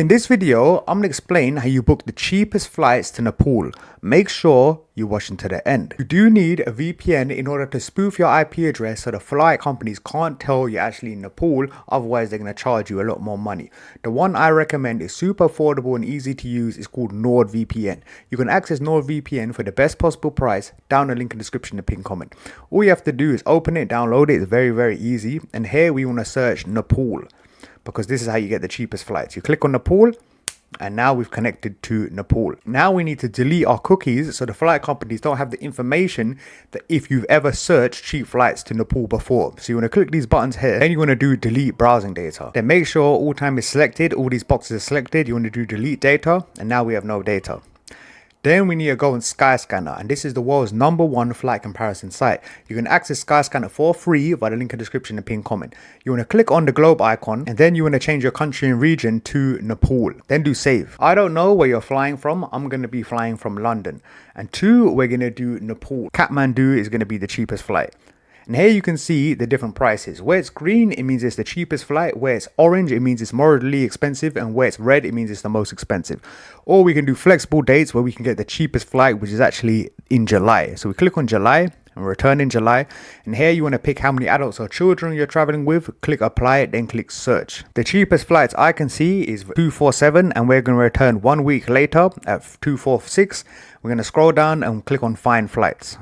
In this video, I'm going to explain how you book the cheapest flights to Nepal. Make sure you watch until the end. You do need a VPN in order to spoof your IP address so the flight companies can't tell you're actually in Nepal, otherwise they're going to charge you a lot more money. The one I recommend is super affordable and easy to use. It's called NordVPN. You can access NordVPN for the best possible price. Down the link in the description in the pinned comment. All you have to do is open it, download it. It's very easy. And here we want to search Nepal, because this is how you get the cheapest flights. You click on Nepal, and now we've connected to Nepal. Now we need to delete our cookies so the flight companies don't have the information that if you've ever searched cheap flights to Nepal before. So you want to click these buttons here, then you want to do delete browsing data. Then make sure all time is selected, all these boxes are selected. You want to do delete data, and now we have no data. Then we need to go on Skyscanner, and this is the world's #1 flight comparison site. You can access Skyscanner for free via the link in the description and pinned comment. You want to click on the globe icon, and then you want to change your country and region to Nepal. Then do save. I don't know where you're flying from. I'm going to be flying from London. And 2, we're going to do Nepal. Kathmandu is going to be the cheapest flight. And here you can see the different prices. Where it's green, it means it's the cheapest flight. Where it's orange, it means it's moderately expensive. And where it's red, it means it's the most expensive. Or we can do flexible dates where we can get the cheapest flight, which is actually in July. So we click on July and return in July. And here you want to pick how many adults or children you're traveling with. Click apply, then click search. The cheapest flights I can see is 247, and we're going to return 1 week later at 246. We're going to scroll down and click on find flights.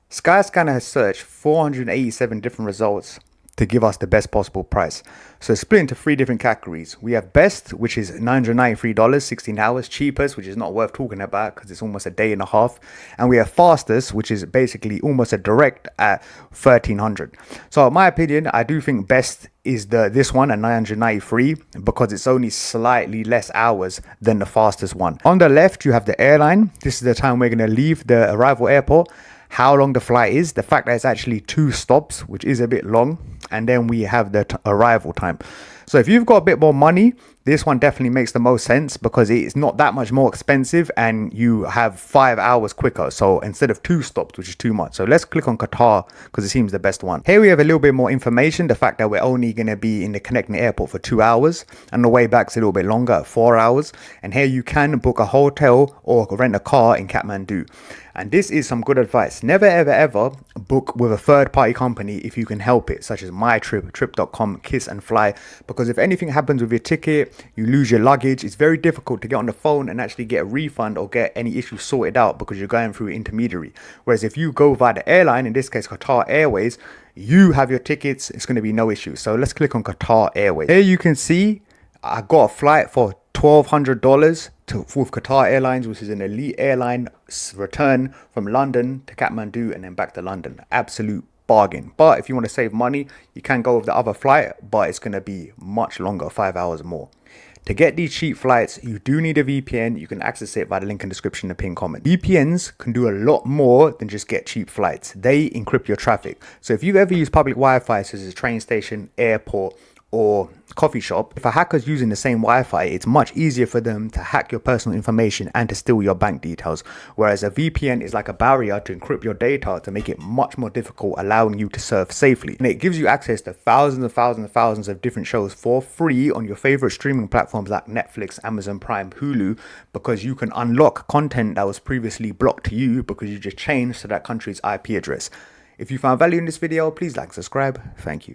Skyscanner has searched 487 different results to give us the best possible price. So it's split into 3 different categories. We have best, which is $993, 16 hours. Cheapest, which is not worth talking about because it's almost a day and a half. And we have fastest, which is basically almost a direct at $1,300. So in my opinion, I do think best is this one at 993 because it's only slightly less hours than the fastest one. On the left, you have the airline. This is the time we're going to leave the arrival airport. How long the flight is, the fact that it's actually 2 stops, which is a bit long, and then we have the arrival time. So if you've got a bit more money, this one definitely makes the most sense because it's not that much more expensive and you have 5 hours quicker. So instead of 2 stops, which is too much. So let's click on Qatar because it seems the best one. Here we have a little bit more information. The fact that we're only going to be in the connecting airport for 2 hours and the way back's a little bit longer at 4 hours. And here you can book a hotel or rent a car in Kathmandu. And this is some good advice. Never ever book with a third-party company if you can help it, such as MyTrip, Trip.com, Kiss and Fly. Because if anything happens with your ticket, you lose your luggage, it's very difficult to get on the phone and actually get a refund or get any issues sorted out because you're going through an intermediary. Whereas if you go via the airline, in this case Qatar Airways, you have your tickets, it's going to be no issue. So let's click on Qatar Airways. Here you can see I got a flight for $1,200 with Qatar Airlines, which is an elite airline, return from London to Kathmandu and then back to London. Absolute bargain. But if you want to save money, you can go with the other flight, but it's going to be much longer, 5 hours more. To get these cheap flights, you do need a VPN. You can access it by the link in the description and pinned comment. VPNs can do a lot more than just get cheap flights. They encrypt your traffic. So if you ever use public Wi-Fi, such as a train station, airport, or coffee shop, if a hacker's using the same Wi-Fi, it's much easier for them to hack your personal information and to steal your bank details. Whereas a VPN is like a barrier to encrypt your data to make it much more difficult, allowing you to surf safely. And it gives you access to thousands of different shows for free on your favorite streaming platforms like Netflix, Amazon Prime, Hulu, because you can unlock content that was previously blocked to you because you just changed to that country's IP address. If you found value in this video, please like, subscribe. Thank you.